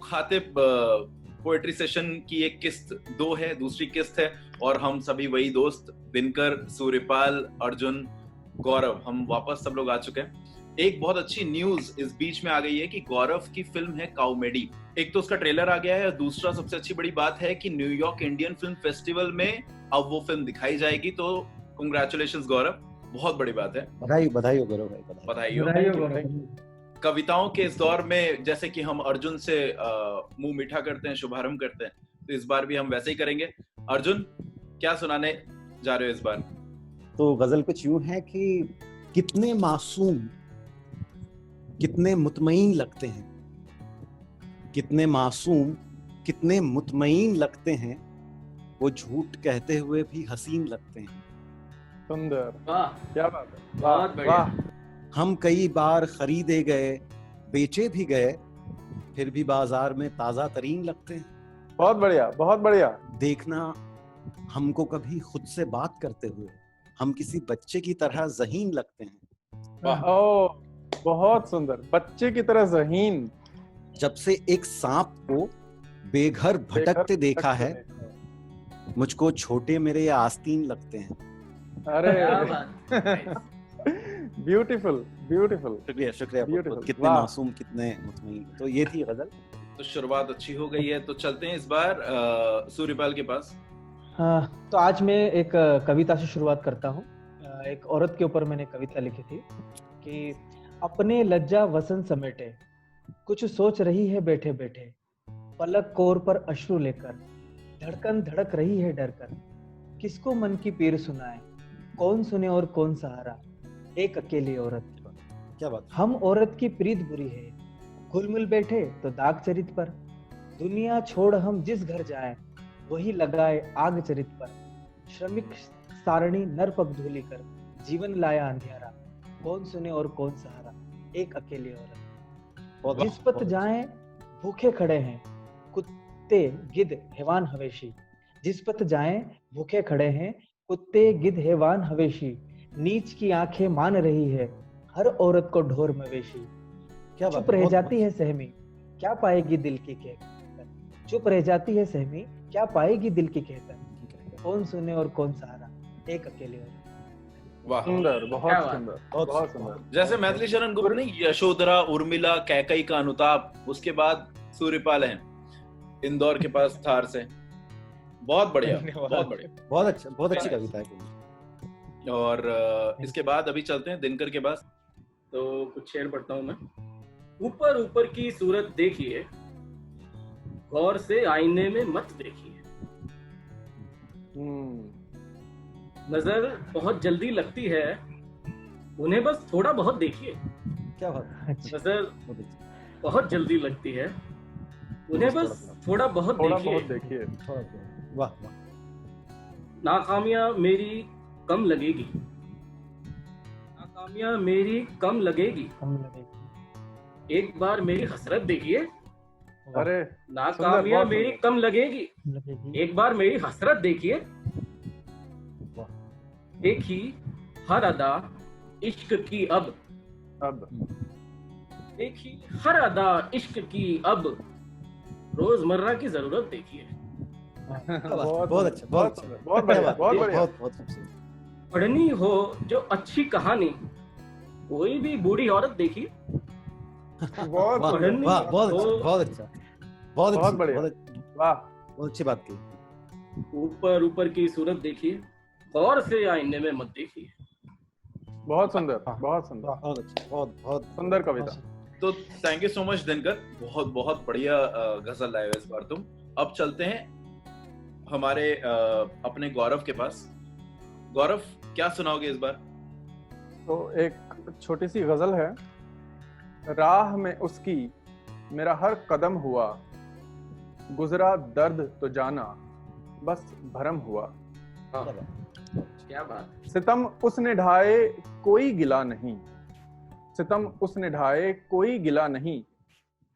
मुखातिब poetry session की एक किस्त 2 है, दूसरी किस्त है, और हम सभी वही दोस्त दिनकर, सूर्यपाल, अर्जुन, गौरव, हम वापस सब लोग आ चुके हैं। एक बहुत अच्छी न्यूज इस बीच में आ गई है कि गौरव की फिल्म है काउमेडी। एक तो उसका ट्रेलर आ गया है, और दूसरा सबसे अच्छी बड़ी बात है कि न्यूयॉर्क इंडियन फिल्म फेस्टिवल में अब वो फिल्म दिखाई जाएगी। तो कांग्रेचुलेशंस गौरव, बहुत बड़ी बात है। बधाई हो गौरव भाई, बधाई हो। कविताओं के इस दौर में जैसे कि हम अर्जुन से मुंह मीठा करते हैं, शुभारंभ करते हैं, तो इस बार भी हम वैसे ही करेंगे। अर्जुन, क्या सुनाने जा रहे हो इस बार? तो गजल कुछ यूं है कि कितने मासूम, कितने मुतमईन लगते हैं, कितने मासूम, कितने मुतमईन लगते हैं, वो झूठ कहते हुए भी हसीन लगते हैं। सुंदर, वाह, क्या बात है, बहुत बढ़िया। हम कई बार खरीदे गए, बेचे भी गए, फिर भी बाजार में ताजा तरीन लगते हैं। बहुत बढ़िया, बहुत बढ़िया। देखना हमको कभी खुद से बात करते हुए, हम किसी बच्चे की तरह ज़हीन लगते हैं। ओ, बहुत सुंदर, बच्चे की तरह ज़हीन। जब से एक सांप को बेघर भटकते देखा है, मुझको छोटे मेरे आस्तीन लगते हैं। अरे क्या बात। Beautiful, beautiful. शुक्रिया Beautiful. कितने वाह। मासूम, कितने मुतमईन। तो ये थी गजल। तो शुरुआत अच्छी हो गई है, तो चलते हैं इस बार सूर्यपाल के पास। हाँ, तो आज मैं एक कविता से शुरुआत करता हूँ। एक औरत के ऊपर मैंने कविता लिखी थी कि अपने लज्जा वसन समेटे, कुछ सोच रही है बैठे बैठे, पलक कोर पर अश्रु लेकर, धड़कन धड़क रही है डर कर, किसको मन की पीर सुनाए, कौन सुने और कौन सहारा, एक अकेली औरत। क्या बात। हम औरत की प्रीत बुरी है, घुलमिल बैठे तो दाग चरित पर, दुनिया छोड़ हम जिस घर जाए, वही लगाए आग चरित पर, श्रमिक सारणी नरपक धूली कर, जीवन लाया अंधियारा, कौन सुने और कौन सहारा, एक अकेली औरत। जिस पथ जाए भूखे खड़े हैं कुत्ते गिद्ध हैवान हवेशी, जिस पथ जाए भूखे खड़े हैं कुत्ते गिद्ध हैवान हवेशी, नीच की आंखें मान रही है हर औरत को ढोर मवेशी। क्या चुप रह जाती है सहमी, क्या पाएगी दिल की कहकर, चुप रह जाती है सहमी, क्या पाएगी दिल की कहकर, कौन सुने और कौन सहारा, एक अकेले औरत। वाह, सुंदर, बहुत क्या बात। सुंदर, बहुत सुंदर। जैसे मैथिली शरण गुप्त ने यशोधरा, उर्मिला, कैकई का अनुताप, उसके बाद सूर्यपाल हैं इंदौर के पास थार से। बहुत बढ़िया, बहुत बढ़िया, बहुत अच्छी कविता है। और इसके बाद अभी चलते हैं दिनकर के पास। तो कुछ शेर पढ़ता हूँ मैं। ऊपर ऊपर की सूरत देखिए, गौर से आईने में मत देखिए, नजर बहुत जल्दी लगती है, उन्हें बस थोड़ा बहुत देखिए। क्या बात। नजर बहुत जल्दी लगती है, उन्हें बस थोड़ा बहुत देखिए। वाह वाह। नाकामियां मेरी कम लगेगी, नाकामियां मेरी कम लगेगी, एक बार मेरी हसरत देखिए। अरे नाकामियां मेरी कम लगेगी, एक बार मेरी हसरत देखिए। देखी हर अदा इश्क की अब देखी हर अदा इश्क की अब, रोजमर्रा की जरूरत देखिए। बहुत अच्छा, बहुत बढ़िया, बहुत बढ़िया। पढ़नी हो जो अच्छी कहानी, कोई भी बूढ़ी औरत देखिए। बहुत पढ़नी बहुत बढ़िया, वाह, बहुत अच्छी बात की। ऊपर ऊपर की सूरत देखिए, गौर से आईने में मत देखिए। बहुत सुंदर, बहुत सुंदर, बहुत अच्छा, बहुत सुंदर कविता। तो thank you so much Dinkar, बहुत बहुत बढ़िया गजल लाए हो इस बार तुम। अब चलते हैं हमारे अपने गौरव के पास। गौरव, क्या सुनाओगे इस बार? तो एक छोटी सी गजल है। राह में उसकी मेरा हर कदम हुआ, गुजरा दर्द तो जाना बस भरम हुआ। क्या बात। सितम उसने ढाए कोई गिला नहीं, सितम उसने ढाए कोई गिला नहीं,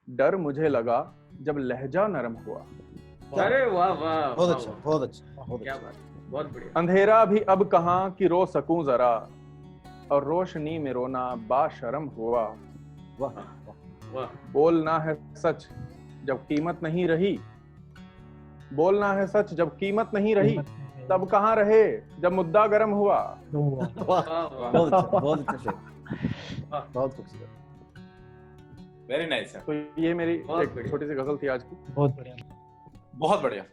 डर मुझे लगा जब लहजा नरम हुआ। अरे वाह वाह, बहुत अच्छा, बहुत अच्छा, क्या बात, बहुत बढ़िया। अंधेरा भी अब कहाँ कि रो सकूं जरा, और रोशनी में रोना बाशरम हुआ। वाह वाह। बोलना है सच जब कीमत नहीं रही, बोलना है सच जब कीमत नहीं रही, तब कहाँ रहे जब मुद्दा गर्म हुआ। वाह, वाह, वाह। बहुत अच्छा, बहुत अच्छे से, वाह। बहुत खूबसूरत। वेरी नाइस है। तो ये मेरी बहुत एक बढ़िया। छोटी सी गजल थी आज की। बहुत बढ़िया। बहुत बढ़िया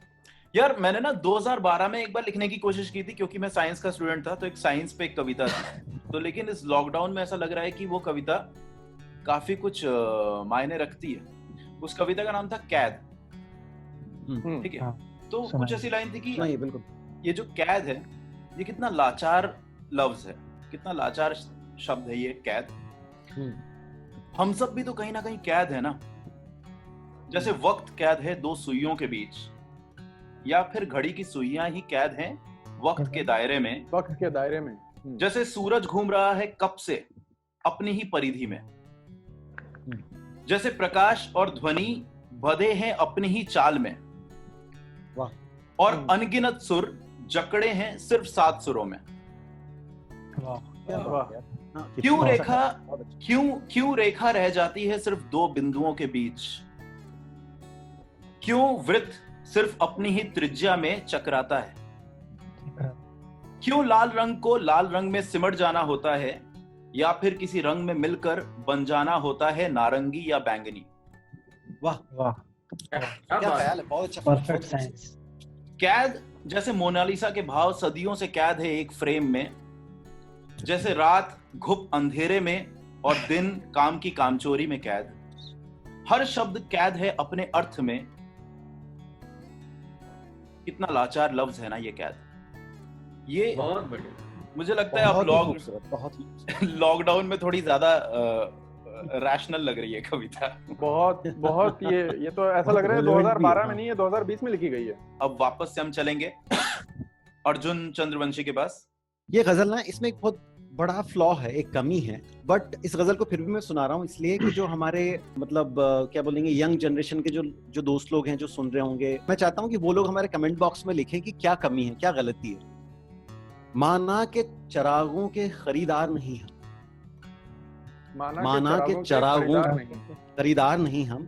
यार। मैंने ना 2012 में एक बार लिखने की कोशिश की थी, क्योंकि मैं साइंस का स्टूडेंट था, तो एक साइंस पे एक कविता थी। तो लेकिन इस लॉकडाउन में ऐसा लग रहा है कि वो कविता काफी कुछ मायने रखती है। उस कविता का नाम था कैद। ठीक है। हाँ, तो सुना कुछ है। ऐसी लाइन थी कि नहीं, बिल्कुल। ये जो कैद है, ये कितना लाचार लफ्ज है, कितना लाचार शब्द है ये कैद। हम सब भी तो कहीं ना कहीं कैद है ना। जैसे वक्त कैद है दो सुइयों के बीच, या फिर घड़ी की सुइयां ही कैद हैं वक्त के दायरे में। वक्त के दायरे में। जैसे सूरज घूम रहा है कब से अपनी ही परिधि में, जैसे प्रकाश और ध्वनि बधे हैं अपनी ही चाल में, वाह। और अनगिनत सुर जकड़े हैं सिर्फ 7 सुरों में। वाह। क्या वाह। बात है यार। हाँ, क्यों कितना रेखा अच्छा, बहुत अच्छा। क्यों रेखा रह जाती है सिर्फ 2 बिंदुओं के बीच, क्यों वृत्त सिर्फ अपनी ही त्रिज्या में चकराता है, क्यों लाल रंग को लाल रंग में सिमट जाना होता है, या फिर किसी रंग में मिलकर बन जाना होता है नारंगी या बैंगनी। वाह, वाह। क्या क्या बात है। ख्याल है, बहुत अच्छा, परफेक्ट बहुत अच्छा। साइंस। कैद जैसे मोनालिसा के भाव सदियों से कैद है एक फ्रेम में, जैसे रात घुप अंधेरे में और दिन काम की कामचोरी में कैद। हर शब्द कैद है अपने अर्थ में। कितना लाचार लफ्ज है ना ये कैद। ये बहुत बढ़िया। मुझे लगता है अब बहुत ही लॉक खूबसूरत, बहुत ही खूबसूरत। लॉकडाउन में थोड़ी ज्यादा रैशनल लग रही है कविता। बहुत बहुत ये तो ऐसा लग रहा है relevant भी है, 2012 में हाँ। नहीं, ये 2020 में लिखी गई है। अब वापस से हम चलेंगे अर्जुन चंद्रवंशी के पास। ये गजल ना, इसमें एक बहुत बड़ा फ्लॉ है, एक कमी है, बट इस गजल को फिर भी मैं सुना रहा हूँ इसलिए कि जो हमारे मतलब क्या बोलेंगे यंग जनरेशन के जो दोस्त लोग हैं जो सुन रहे होंगे, मैं चाहता हूँ कि वो लोग हमारे कमेंट बॉक्स में लिखें कि क्या कमी है, क्या गलती है। माना के चरागों के खरीदार नहीं हम, माना के चरागों खरीदार नहीं। खरीदार नहीं हम,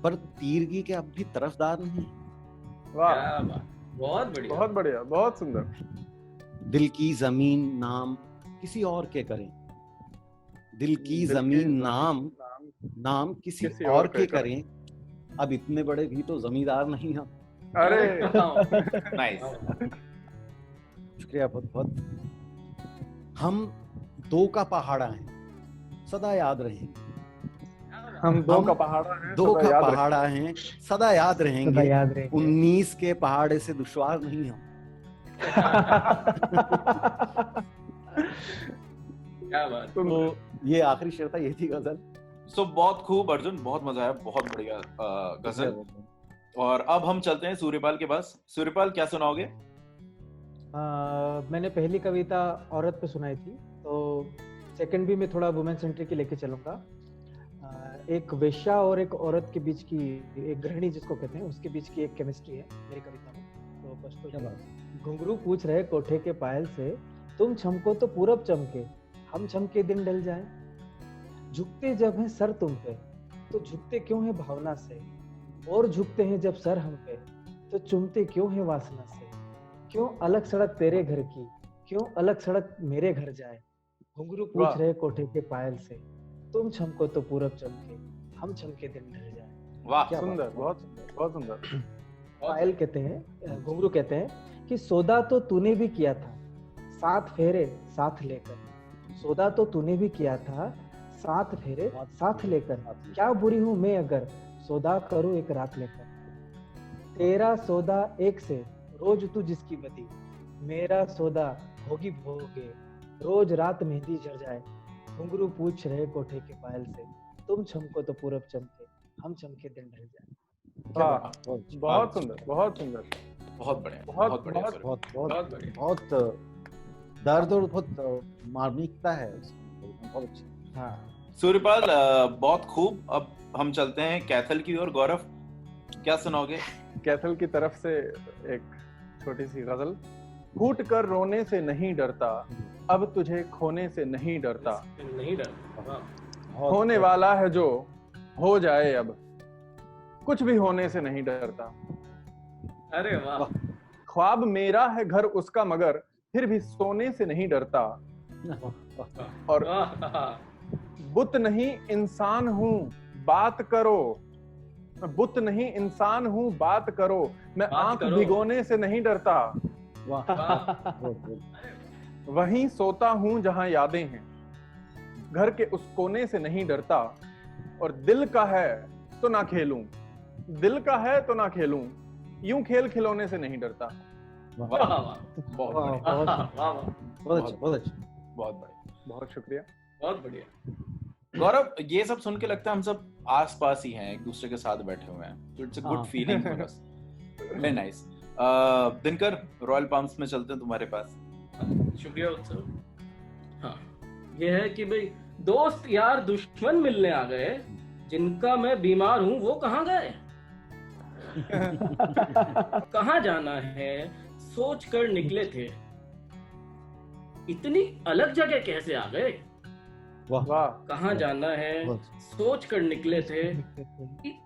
पर तीरगी के अब भी तरफदार नहीं। वाह, क्या बात। बहुत बढ़िया। बहुत बढ़िया, बहुत सुंदर। दिल की जमीन नाम किसी और के करें, दिल की जमीन नाम किसी और के करें, अब इतने बड़े भी तो जमींदार नहीं हम। अरे नाइस। शुक्रिया, बहुत बहुत। हम दो का पहाड़ा हैं, सदा याद रहेंगे। हम दो का पहाड़ा हैं, दो सदा का याद पहाड़ा हैं, सदा याद सदा रहेंगे। याद रहे। 19 के पहाड़े से दुश्वार नहीं हम। क्या बात। तुम- तो ये आखिरी शेर था, ये थी गजल। सो बहुत खूब अर्जुन, बहुत मजा आया, बहुत बढ़िया गजल। और अब हम चलते हैं सूर्यपाल के पास। सूर्यपाल, क्या सुनाओगे? मैंने पहली कविता औरत पे सुनाई थी, तो सेकंड भी मैं थोड़ा वुमेन सेंट्रिक की लेके चलूंगा। एक वेश्या और एक औरत के बीच की, एक गृहिणी जिसको कहते हैं, उसके बीच की एक केमिस्ट्री है मेरी कविता में। तो बस तो घुंघरू पूछ रहे कोठे के पायल से, तुम छमको तो पूरब चमके, हम चमके दिन ढल जाए। झुकते जब हैं सर तुम पे, तो झुकते क्यों है भावना से, और झुकते हैं जब सर हम पे, तो चुमते क्यों है वासना से। क्यों अलग सड़क तेरे घर की, क्यों अलग सड़क मेरे घर जाए। घुंघरू पूछ रहे कोठे के पायल से, तुम छमको तो पूरब चमके, हम चमके दिन ढल जाए। वाह, क्या सुंदर, बात है। बहुत सुंदर, बहुत सुंदर। पायल कहते हैं, घुंघरू कहते हैं कि सौदा तो तूने भी किया था 7 फेरे साथ लेकर। सौदा तो तूने भी किया था 7 फेरे साथ लेकर। क्या बुरी हूं मैं अगर सौदा करूं एक रात लेकर। तेरा सौदा एक से रोज तू जिसकी बदी, मेरा सौदा होगी भोगे रोज रात मेहंदी झड़ जाए। घुंघरू पूछ रहे कोठे के पायल से, तुम छमको तो पूरब चमके, हम चमके दिन ढल जाए। वाह, बहुत बहुत सुंदर, बहुत सुंदर। बहुत बढ़िया, बहुत- बहुत बढ़िया। बहुत- सूर्यपाल। बहुत बहुत बहुत बढ़िया। बहुत दर्द और बहुत मार्मिकता है उसमें, बहुत अच्छी। हाँ, सूर्यपाल, बहुत खूब। अब हम चलते हैं कैथल की ओर। गौरव, क्या सुनाओगे? कैथल की तरफ से एक छोटी सी गजल। फूट कर रोने से नहीं डरता, अब तुझे खोने से नहीं डरता। नहीं डर। वाह। बहुत- होने वाला है जो हो जाए अब, कुछ भी होने से नहीं डरता। अरे वाह, ख्वाब मेरा है घर उसका मगर फिर भी सोने से नहीं डरता। और वाह, बुत नहीं इंसान हूँ बात करो, मैं बुत नहीं इंसान हूँ बात करो, मैं बात आंख करो। भिगोने से नहीं डरता। वाह वाह, वहीं सोता हूँ जहां यादें हैं, घर के उस कोने से नहीं डरता। और दिल का है तो ना खेलूं, दिल का है तो ना खेलूं, यूं खेल खिलौने से नहीं डरता। वाह, वाह, बहुत वाह, बढ़िया, बहुत वाह, वाह, वाह, बहुत अच्छा, बहुत अच्छा। बहुत बढ़िया। बहुत शुक्रिया। बहुत बढ़िया। गौरव, ये सब सुन के लगता है हम सब आस पास ही हैं, एक दूसरे के साथ बैठे हुए हैं, तो इट्स अ गुड हाँ। Feeling for us. Very nice. Dinkar, royal palms में चलते हैं तुम्हारे पास। शुक्रिया उत्सव। हाँ, ये है कि भाई दोस्त यार दुश्मन मिलने आ गए, जिनका मैं बीमार हूँ वो कहाँ गए? कहाँ जाना है सोच कर निकले थे, इतनी अलग जगह कैसे आ गए? वाह वाह, कहाँ जाना है बहुत सोच कर निकले थे,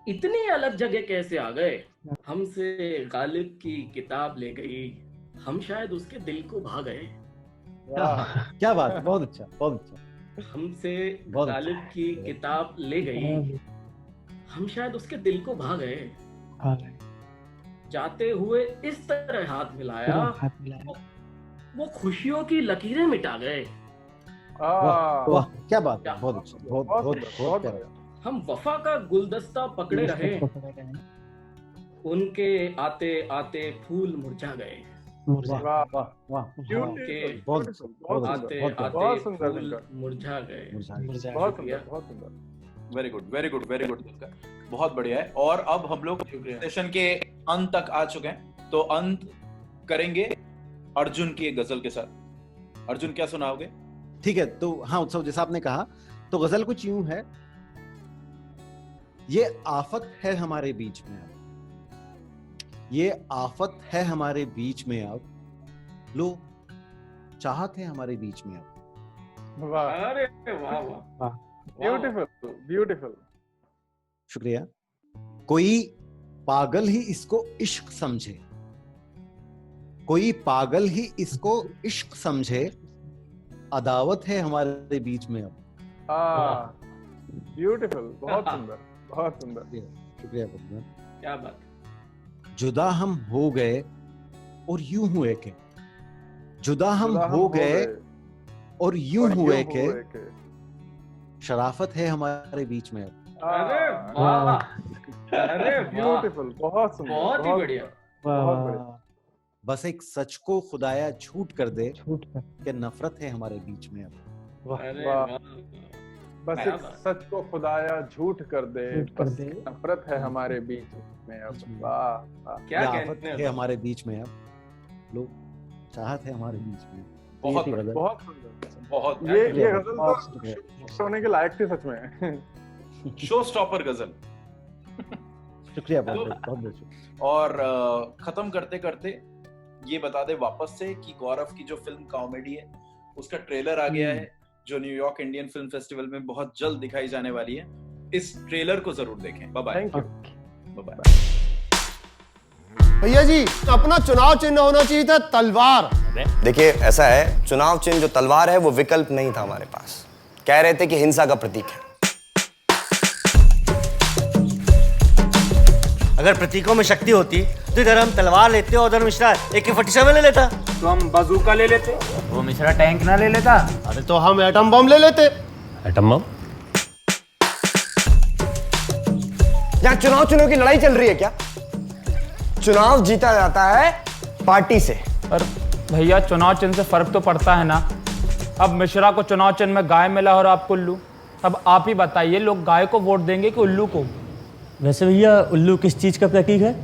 इतनी अलग जगह कैसे आ गए? हमसे गालिब की किताब ले गई, हम शायद उसके दिल को भा गए। वाह, क्या बात है, बहुत अच्छा, बहुत अच्छा। हमसे बहुत अच्छा। गालिब की किताब ले गई, हम शायद उसके दिल को भा गए। जाते हुए इस तरह हाथ मिलाया, वो खुशियों की लकीरें मिटा गए। वाह, वाह, क्या बात है, बहुत अच्छा, बहुत बहुत बहुत सुंदर, बहुत बहुत प्यारा। हम वफा का गुलदस्ता पकड़े रहे, उनके आते आते फूल मुरझा गए। वाह वाह, वाह वाह, ब्यूटीफुल, बहुत ब्यूटीफुल, बहुत बहुत आते सुंदर, बहुत आते बहुत सुंदर फूल दिनकर। मुरझा गए। बहुत शुक्रिया। सुंदर, बहुत सुंदर। Very good, very good, very good Dinkar, बहुत बढ़िया है। और अब हम लोग शुक्रिया। सेशन के अंत तक आ चुके हैं, तो अंत करेंगे अर्जुन की एक गजल के साथ। अर्जुन, क्या सुनाओगे? ठीक है, तो हाँ उत्सव, जैसा आपने कहा, तो गजल कुछ यूं है। ये आफत है हमारे बीच में अब, ये आफत है हमारे बीच में अब, लो चाहत है हमारे बीच में अब। वाह, अरे वाह वाह, ब्यूटीफुल, ब्यूटीफुल। शुक्रिया। कोई पागल ही इसको इश्क समझे, कोई पागल ही इसको इश्क समझे, अदावत है हमारे बीच में अब। ब्यूटीफुल, बहुत सुंदर, बहुत सुंदर। शुक्रिया शुक्रिया। क्या बात। जुदा हम हो गए और यूं हुए के, जुदा हम हो गए और यूं हुए के, शराफत है हमारे बीच में अब। अरे वाह, अरे वाह, ब्यूटीफुल, बहुत सुंदर, बहुत ही बढ़िया। बहुत बढ़िया। बस एक सच को खुदाया झूठ कर दे कि नफरत है हमारे बीच में अब। अरे वाह। वाह, बस क्या एक बात। सच को खुदाया झूठ कर दे, बस नफरत है हमारे बीच में अब। वाह, वाह। क्या ये कहते आफत हैं? है हमारे बीच में अब, लोग चाहत है हमारे बीच में। बहुत ये थी बढ़िया, गजल। बहुत सुंदर। बहुत ये गजल बहुत तो शुक्रिया। सोने के लायक थी सच में। शो स्टॉपर गजल। शुक्रिया, बहुत बहुत बहुत शुक्रिया। और खत्म करते करते ये बता दे वापस से कि गौरव की जो फिल्म कॉमेडी है उसका ट्रेलर आ गया है, जो न्यूयॉर्क इंडियन फिल्म फेस्टिवल में बहुत जल्द दिखाई जाने वाली है। इस ट्रेलर को जरूर देखें। Bye bye. Thank you. Bye bye. भैया जी, अपना चुनाव चिन्ह होना चाहिए था तलवार। देखिए ऐसा है, चुनाव चिन्ह जो तलवार है वो विकल्प नहीं था हमारे पास। कह रहे थे कि हिंसा का प्रतीक है। अगर प्रतीकों में शक्ति होती तो इधर हम तलवार लेते और उधर मिश्रा AK-47 ले लेता। तो हम बाजूका ले लेते, वो मिश्रा टैंक ना ले लेता। अरे तो हम एटम बम ले लेते। Atom bomb? यहाँ चुनाव चिन्हों की लड़ाई चल रही है क्या? चुनाव जीता जाता है पार्टी से। पर भैया चुनाव चिन्ह से फर्क तो पड़ता है ना। अब मिश्रा को चुनाव चिन्ह में गाय मिला और आप उल्लू। अब आप ही बताइए, लोग गाय को वोट देंगे कि उल्लू को? वैसे भैया उल्लू किस चीज का प्रतीक है?